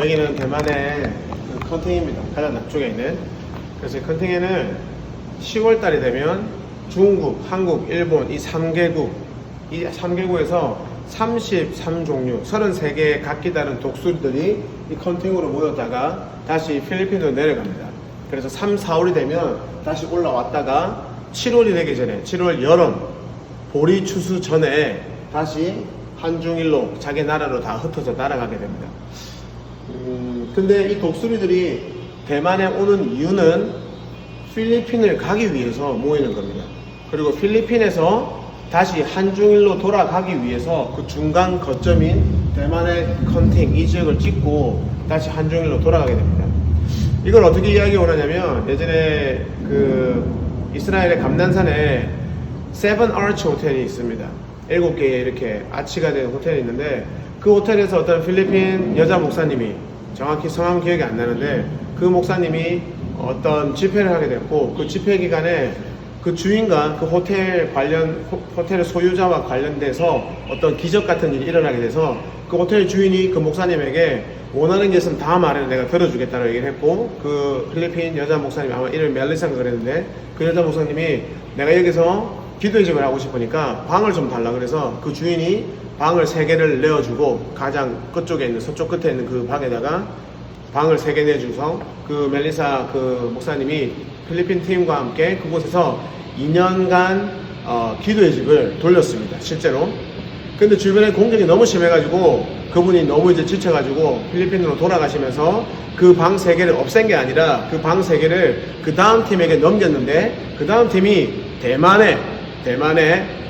여기는 대만의 그 컨팅입니다. 가장 남쪽에 있는. 그래서 이 컨팅에는 10월 달이 되면 중국, 한국, 일본 이 3개국에서 33종류, 33개의 각기 다른 독수리들이 이 컨팅으로 모였다가 다시 필리핀으로 내려갑니다. 그래서 3, 4월이 되면 다시 올라왔다가 7월이 되기 전에, 7월 여름, 보리 추수 전에 다시 한중일로 자기 나라로 다 흩어져 날아가게 됩니다. 근데 이 독수리들이 대만에 오는 이유는 필리핀을 가기 위해서 모이는 겁니다. 그리고 필리핀에서 다시 한중일로 돌아가기 위해서 그 중간 거점인 대만의 컨팅 이 지역을 찍고 다시 한중일로 돌아가게 됩니다. 이걸 어떻게 이야기 오냐면 예전에 그 이스라엘의 감난산에 세븐 아치 호텔이 있습니다. 7개의 이렇게 아치가 된 호텔이 있는데 그 호텔에서 어떤 필리핀 여자 목사님이 정확히 성함 기억이 안 나는데 그 목사님이 어떤 집회를 하게 됐고 그 집회 기간에 그 주인과 그 호텔 소유자와 관련돼서 어떤 기적 같은 일이 일어나게 돼서 그 호텔 주인이 그 목사님에게 원하는 게 있으면 다 말해 내가 들어주겠다고 얘기를 했고 그 필리핀 여자 목사님이 아마 이름이 멜리사인가 그랬는데 그 여자 목사님이 내가 여기서 기도의 집을 하고 싶으니까 방을 좀 달라 그래서 그 주인이 방을 3개를 내어주고 가장 끝쪽에 있는 서쪽 끝에 있는 그 방에다가 방을 3개 내주서 그 멜리사 그 목사님이 필리핀 팀과 함께 그곳에서 2년간 기도의 집을 돌렸습니다. 실제로. 근데 주변에 공격이 너무 심해가지고 그분이 너무 이제 지쳐가지고 필리핀으로 돌아가시면서 그 방 3개를 없앤 게 아니라 그 방 3개를 그 다음 팀에게 넘겼는데 그 다음 팀이 대만의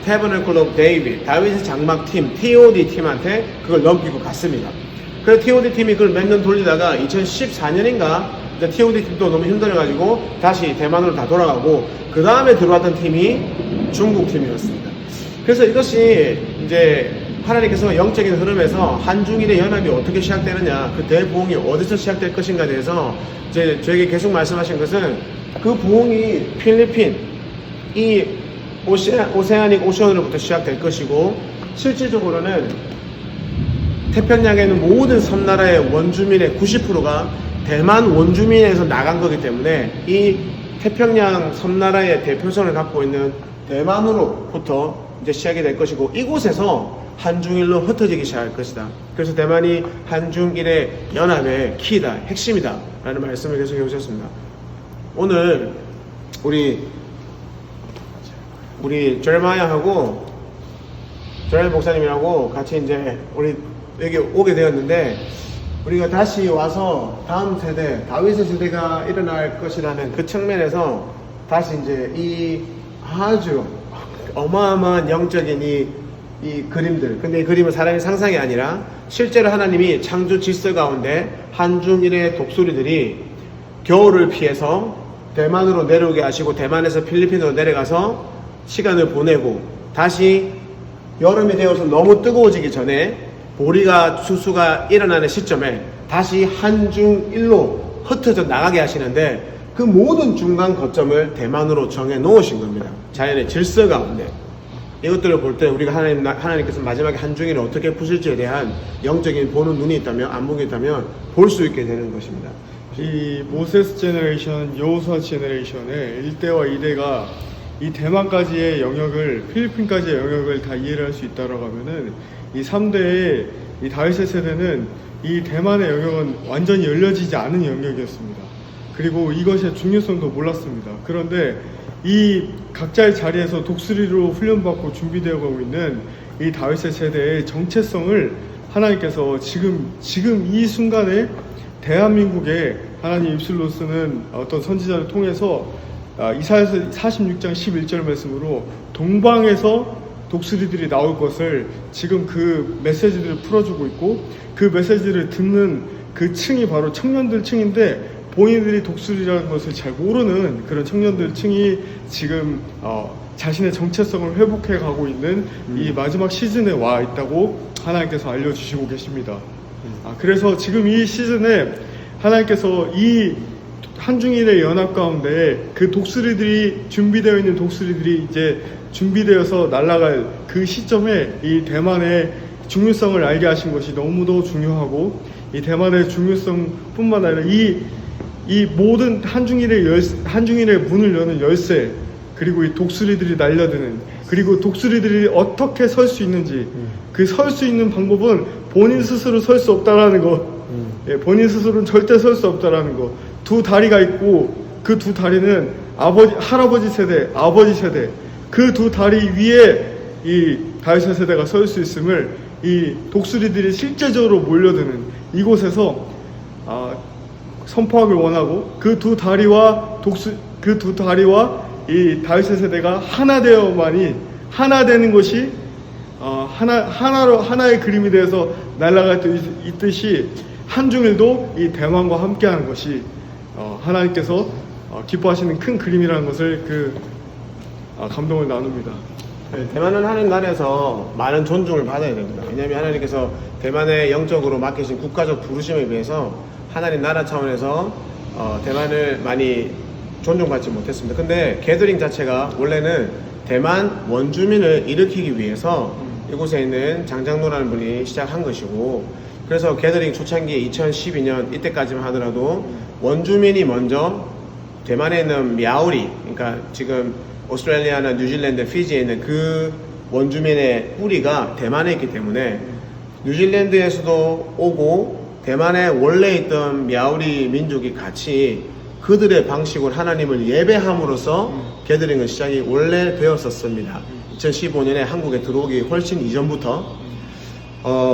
태버너클 오브 데이빗 다윗의 장막 팀 TOD 팀한테 그걸 넘기고 갔습니다. 그래서 TOD 팀이 그걸 몇 년 돌리다가 2014년인가 TOD 팀도 너무 힘들어가지고 다시 대만으로 다 돌아가고 그 다음에 들어왔던 팀이 중국 팀이었습니다. 그래서 이것이 이제 하나님께서 영적인 흐름에서 한중일의 연합이 어떻게 시작되느냐 그 대부흥이 어디서 시작될 것인가에 대해서 이제 저에게 계속 말씀하신 것은 그 부흥이 필리핀 이 오세아닉 오션으로부터 시작될 것이고 실질적으로는 태평양에 있는 모든 섬나라의 원주민의 90%가 대만 원주민에서 나간 거기 때문에 이 태평양 섬나라의 대표성을 갖고 있는 대만으로부터 이제 시작이 될 것이고 이곳에서 한중일로 흩어지기 시작할 것이다. 그래서 대만이 한중일의 연합의 키다, 핵심이다 라는 말씀을 계속 해주셨습니다. 오늘 우리 제레마야하고 조엘 목사님이라고 같이 이제 우리 여기 오게 되었는데 우리가 다시 와서 다음 세대 다윗의 세대가 일어날 것이라는 그 측면에서 다시 이제 이 아주 어마어마한 영적인 이 그림들 근데 이 그림은 사람의 상상이 아니라 실제로 하나님이 창조 질서 가운데 한중일의 독수리들이 겨울을 피해서 대만으로 내려오게 하시고 대만에서 필리핀으로 내려가서 시간을 보내고 다시 여름이 되어서 너무 뜨거워지기 전에 보리가 추수가 일어나는 시점에 다시 한중일로 흩어져 나가게 하시는데 그 모든 중간 거점을 대만으로 정해 놓으신 겁니다. 자연의 질서 가운데 이것들을 볼 때 우리가 하나님께서 마지막에 한중일을 어떻게 푸실지에 대한 영적인 보는 눈이 있다면 안목이 있다면 볼 수 있게 되는 것입니다. 이 모세스 제너레이션, 여호수아 제너레이션의 1대와 2대가 이 대만까지의 영역을 필리핀까지의 영역을 다 이해를 할 수 있다라고 하면은 이 3대의 이 다윗의 세대는 이 대만의 영역은 완전히 열려지지 않은 영역이었습니다. 그리고 이것의 중요성도 몰랐습니다. 그런데 이 각자의 자리에서 독수리로 훈련받고 준비되어 가고 있는 이 다윗의 세대의 정체성을 하나님께서 지금 이 순간에 대한민국에 하나님 입술로 쓰는 어떤 선지자를 통해서 이사야서 46장 11절 말씀으로 동방에서 독수리들이 나올 것을 지금 그 메시지들을 풀어주고 있고 그 메시지를 듣는 그 층이 바로 청년들 층인데 본인들이 독수리라는 것을 잘 모르는 그런 청년들 층이 지금 자신의 정체성을 회복해 가고 있는 이 마지막 시즌에 와 있다고 하나님께서 알려주시고 계십니다. 그래서 지금 이 시즌에 하나님께서 이 한중일의 연합 가운데 그 독수리들이 준비되어 있는 독수리들이 이제 준비되어서 날아갈 그 시점에 이 대만의 중요성을 알게 하신 것이 너무도 중요하고 이 대만의 중요성뿐만 아니라 이 모든 한중일의 문을 여는 열쇠, 그리고 이 독수리들이 날려드는, 그리고 독수리들이 어떻게 설 수 있는지, 그 설 수 있는 방법은 본인 스스로 설 수 없다라는 거. 예, 본인 스스로는 절대 설 수 없다라는 거. 두 다리가 있고 그 두 다리는 할아버지 세대, 아버지 세대, 그 두 다리 위에 이 다윗의 세대가 설 수 있음을 이 독수리들이 실제적으로 몰려드는 이곳에서 선포하길 원하고, 그 두 다리와 이 다윗의 세대가 하나 되어만이, 하나 되는 것이 하나의 그림이 되어서 날아갈 때 있듯이 한중일도 이 대만과 함께하는 것이 하나님께서 기뻐하시는 큰 그림이라는 것을 감동을 나눕니다. 네, 대만은 하나님 나라에서 많은 존중을 받아야 됩니다. 왜냐하면 하나님께서 대만에 영적으로 맡기신 국가적 부르심에 비해서 하나님 나라 차원에서 대만을 많이 존중받지 못했습니다. 근데 게더링 자체가 원래는 대만 원주민을 일으키기 위해서 이곳에 있는 장장로라는 분이 시작한 것이고, 그래서 게더링 초창기 2012년 이때까지만 하더라도 원주민이 먼저 대만에 있는 미아우리, 그러니까 지금 오스트레일리아나 뉴질랜드, 피지에 있는 그 원주민의 뿌리가 대만에 있기 때문에 뉴질랜드에서도 오고 대만에 원래 있던 미아우리 민족이 같이 그들의 방식으로 하나님을 예배함으로써 게더링의 시작이 원래 되었었습니다. 2015년에 한국에 들어오기 훨씬 이전부터.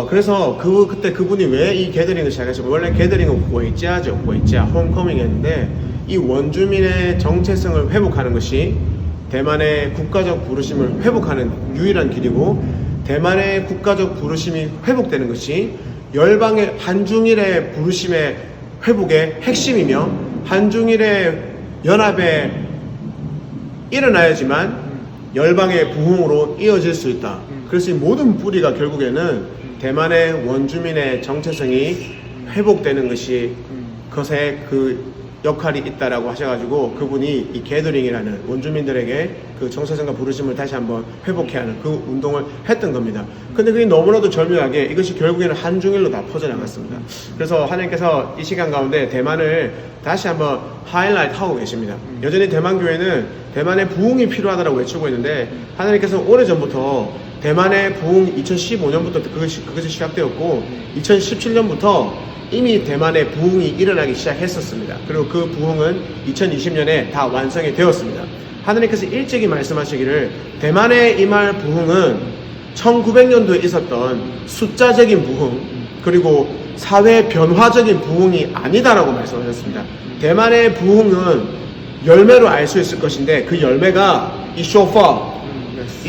그래서 그때 그분이 왜 이 게더링을 시작하시고, 원래 게더링은 고이짜죠. 고이짜, 홈커밍 했는데, 이 원주민의 정체성을 회복하는 것이 대만의 국가적 부르심을 회복하는 유일한 길이고, 대만의 국가적 부르심이 회복되는 것이 열방의 한중일의 부르심의 회복의 핵심이며, 한중일의 연합에 일어나야지만 열방의 부흥으로 이어질 수 있다. 그래서 이 모든 뿌리가 결국에는 대만의 원주민의 정체성이 회복되는 것이 것에 그 역할이 있다라고 하셔가지고, 그분이 이 게더링이라는 원주민들에게 그 정체성과 부르심을 다시 한번 회복해야 하는 그 운동을 했던 겁니다. 근데 그게 너무나도 절묘하게 이것이 결국에는 한중일로 다 퍼져나갔습니다. 그래서 하나님께서 이 시간 가운데 대만을 다시 한번 하이라이트 하고 계십니다. 여전히 대만 교회는 대만의 부흥이 필요하다고 외치고 있는데, 하나님께서 오래전부터 대만의 부흥 2015년부터 그것이 시작되었고, 2017년부터 이미 대만의 부흥이 일어나기 시작했었습니다. 그리고 그 부흥은 2020년에 다 완성이 되었습니다. 하나님께서 일찍이 말씀하시기를 대만의 임할 부흥은 1900년도에 있었던 숫자적인 부흥, 그리고 사회 변화적인 부흥이 아니다라고 말씀하셨습니다. 대만의 부흥은 열매로 알 수 있을 것인데, 그 열매가 이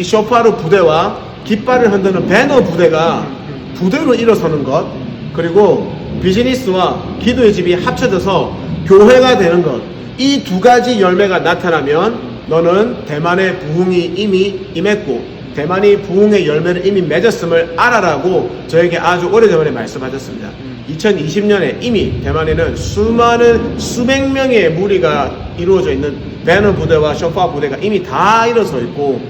쇼파르 부대와 깃발을 흔드는 배너 부대가 부대로 일어서는 것, 그리고 비즈니스와 기도의 집이 합쳐져서 교회가 되는 것, 이 두 가지 열매가 나타나면 너는 대만의 부흥이 이미 임했고 대만이 부흥의 열매를 이미 맺었음을 알아라고 저에게 아주 오래전에 말씀하셨습니다. 2020년에 이미 대만에는 수백 명의 무리가 이루어져 있는 배너 부대와 쇼파 부대가 이미 다 일어서 있고,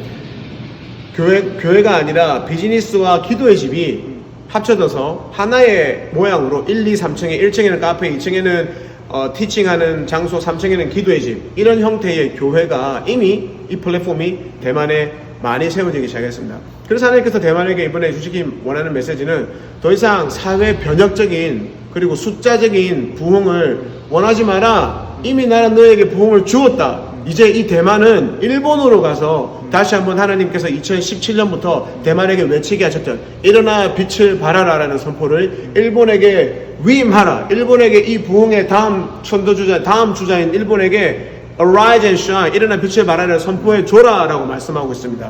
교회가 아니라 비즈니스와 기도의 집이 합쳐져서 하나의 모양으로 1, 2, 3층에 1층에는 카페, 2층에는 티칭하는 장소, 3층에는 기도의 집, 이런 형태의 교회가 이미 이 플랫폼이 대만에 많이 세워지기 시작했습니다. 그래서 하나님께서 대만에게 이번에 주시기 원하는 메시지는 더 이상 사회 변혁적인 그리고 숫자적인 부흥을 원하지 마라. 이미 나는 너에게 부흥을 주었다. 이제 이 대만은 일본으로 가서 다시 한번 하나님께서 2017년부터 대만에게 외치게 하셨던 일어나 빛을 발하라 라는 선포를 일본에게 위임하라. 일본에게 이 부흥의 다음 선도주자, 다음 주자인 일본에게 Arise and shine, 일어나 빛을 발하라 선포해 줘라 라고 말씀하고 있습니다.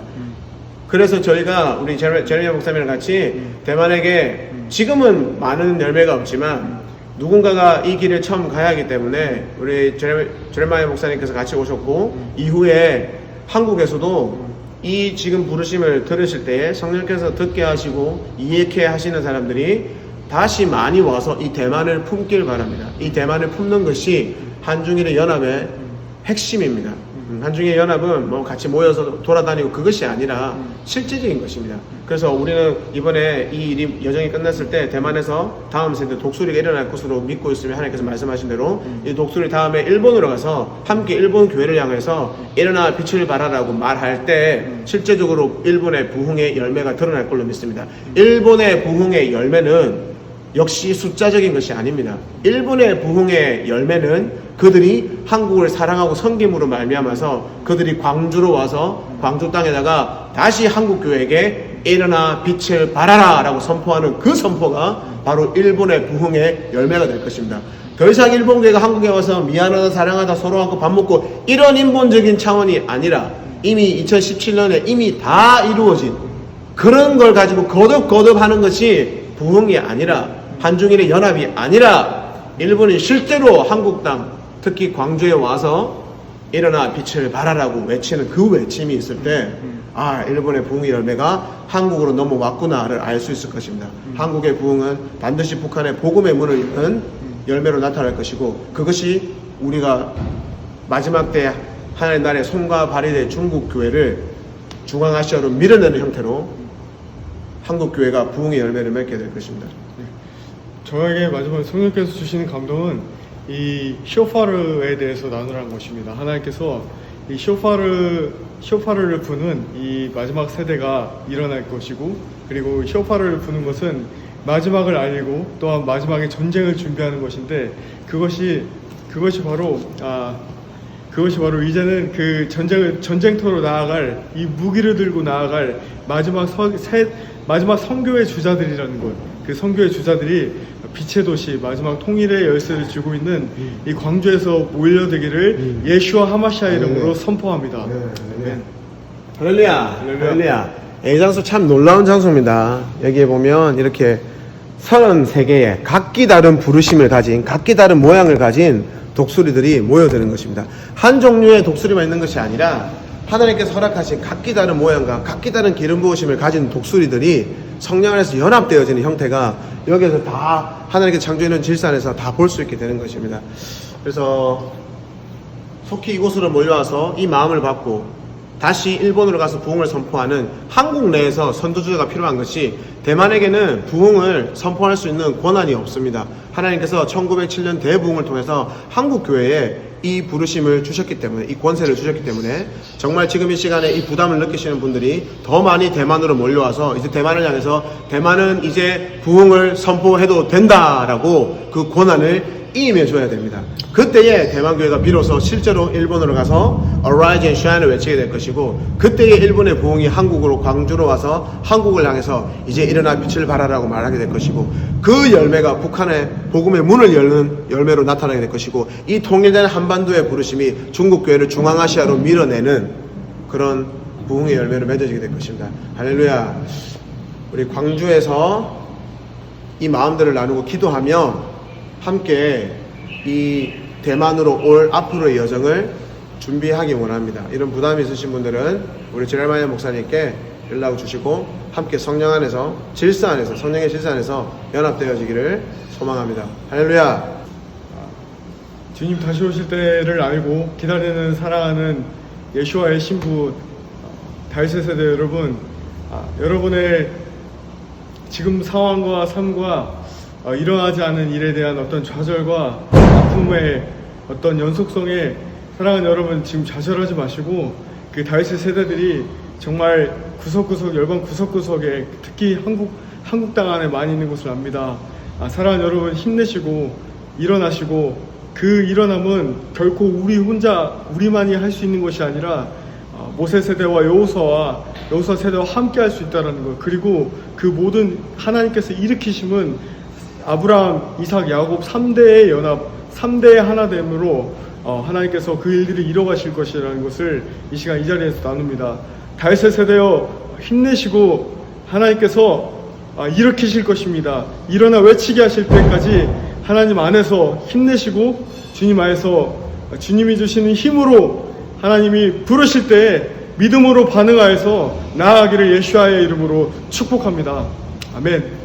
그래서 저희가 우리 제레미야 목사님이랑 같이 대만에게 지금은 많은 열매가 없지만 누군가가 이 길을 처음 가야 하기 때문에 우리 제레미야 목사님께서 같이 오셨고, 이후에 한국에서도 이 지금 부르심을 들으실 때에 성령께서 듣게 하시고 이해케 하시는 사람들이 다시 많이 와서 이 대만을 품길 바랍니다. 이 대만을 품는 것이 한중일의 연합의 핵심입니다. 한중의 연합은 뭐 같이 모여서 돌아다니고 그것이 아니라 실제적인 것입니다. 그래서 우리는 이번에 이 일이 여정이 끝났을 때 대만에서 다음 세대 독수리가 일어날 것으로 믿고 있으면 하나님께서 말씀하신 대로 이 독수리 다음에 일본으로 가서 함께 일본 교회를 향해서 일어나 빛을 발하라고 말할 때 실제적으로 일본의 부흥의 열매가 드러날 걸로 믿습니다. 일본의 부흥의 열매는 역시 숫자적인 것이 아닙니다. 일본의 부흥의 열매는 그들이 한국을 사랑하고 섬김으로 말미암아서 그들이 광주로 와서 광주 땅에다가 다시 한국 교회에게 일어나 빛을 발하라 라고 선포하는 그 선포가 바로 일본의 부흥의 열매가 될 것입니다. 더 이상 일본 교회가 한국에 와서 미안하다 사랑하다 서로 하고 밥 먹고 이런 인본적인 차원이 아니라 이미 2017년에 이미 다 이루어진 그런 걸 가지고 거듭 하는 것이 부흥이 아니라 한중일의 연합이 아니라 일본이 실제로 한국 땅 특히 광주에 와서 일어나 빛을 발하라고 외치는 그 외침이 있을 때 일본의 부흥의 열매가 한국으로 넘어왔구나를 알 수 있을 것입니다. 한국의 부흥은 반드시 북한의 복음의 문을 여는 열매로 나타날 것이고 그것이 우리가 마지막 때 하나님 나라의 손과 발이 될 중국 교회를 중앙아시아로 밀어내는 형태로 한국 교회가 부흥의 열매를 맺게 될 것입니다. 저에게 마지막에 성령께서 주시는 감동은 이 쇼파르에 대해서 나누라는 것입니다. 하나님께서 이 쇼파르를 부는 이 마지막 세대가 일어날 것이고 그리고 쇼파르를 부는 것은 마지막을 알리고 또한 마지막에 전쟁을 준비하는 것인데 그것이 바로 이제는 그 전쟁터로 나아갈 이 무기를 들고 나아갈 마지막 선교의 주자들이라는 것. 그 선교의 주자들이 빛의 도시 마지막 통일의 열쇠를 쥐고 있는 이 광주에서 몰려들기를 예슈와 하마시아 이름으로 선포합니다. 할렐루야. 이 장소 참 놀라운 장소입니다. 여기에 보면 이렇게 33개의 각기 다른 부르심을 가진 각기 다른 모양을 가진 독수리들이 모여드는 것입니다. 한 종류의 독수리만 있는 것이 아니라 하나님께서 허락하신 각기 다른 모양과 각기 다른 기름 부으심을 가진 독수리들이 성령 안에서 연합되어지는 형태가 여기에서 다 하나님께서 창조해놓은 질서 안에서 다 볼 수 있게 되는 것입니다. 그래서 속히 이곳으로 몰려와서 이 마음을 받고 다시 일본으로 가서 부흥을 선포하는 한국 내에서 선두주자가 필요한 것이 대만에게는 부흥을 선포할 수 있는 권한이 없습니다. 하나님께서 1907년 대부흥을 통해서 한국 교회에 이 부르심을 주셨기 때문에 이 권세를 주셨기 때문에 정말 지금 이 시간에 이 부담을 느끼시는 분들이 더 많이 대만으로 몰려와서 이제 대만을 향해서 대만은 이제 부흥을 선포해도 된다라고 그 권한을 임해 줘야 됩니다. 그때에 대만교회가 비로소 실제로 일본으로 가서 Arise and Shine을 외치게 될 것이고 그때에 일본의 부흥이 한국으로 광주로 와서 한국을 향해서 이제 일어나 빛을 발하라고 말하게 될 것이고 그 열매가 북한의 복음의 문을 열는 열매로 나타나게 될 것이고 이 통일된 한반도의 부르심이 중국교회를 중앙아시아로 밀어내는 그런 부흥의 열매로 맺어지게 될 것입니다. 할렐루야. 우리 광주에서 이 마음들을 나누고 기도하며 함께 이 대만으로 올 앞으로의 여정을 준비하기 원합니다. 이런 부담이 있으신 분들은 우리 제레마야 목사님께 연락을 주시고 함께 성령 안에서 질서 안에서 성령의 질서 안에서 연합되어지기를 소망합니다. 할렐루야. 주님 다시 오실 때를 알고 기다리는 사랑하는 예수와의 신부 다윗의 세대 여러분, 여러분의 지금 상황과 삶과 일어나지 않은 일에 대한 어떤 좌절과 아픔의 어떤 연속성에 사랑하는 여러분 지금 좌절하지 마시고 그 다윗의 세대들이 정말 구석구석 열방 구석구석에 특히 한국 땅 안에 많이 있는 것을 압니다. 사랑하는 여러분 힘내시고 일어나시고 그 일어남은 결코 우리만이 할 수 있는 것이 아니라 모세 세대와 여호수아 세대와 함께 할 수 있다는 것 그리고 그 모든 하나님께서 일으키심은 아브라함, 이삭, 야곱 3대의 연합, 3대의 하나됨으로 하나님께서 그 일들을 이뤄가실 것이라는 것을 이 시간 이 자리에서 나눕니다. 다윗의 세대여 힘내시고 하나님께서 일으키실 것입니다. 일어나 외치게 하실 때까지 하나님 안에서 힘내시고 주님 안에서 주님이 주시는 힘으로 하나님이 부르실 때 믿음으로 반응하여서 나아가기를 예수와의 이름으로 축복합니다. 아멘.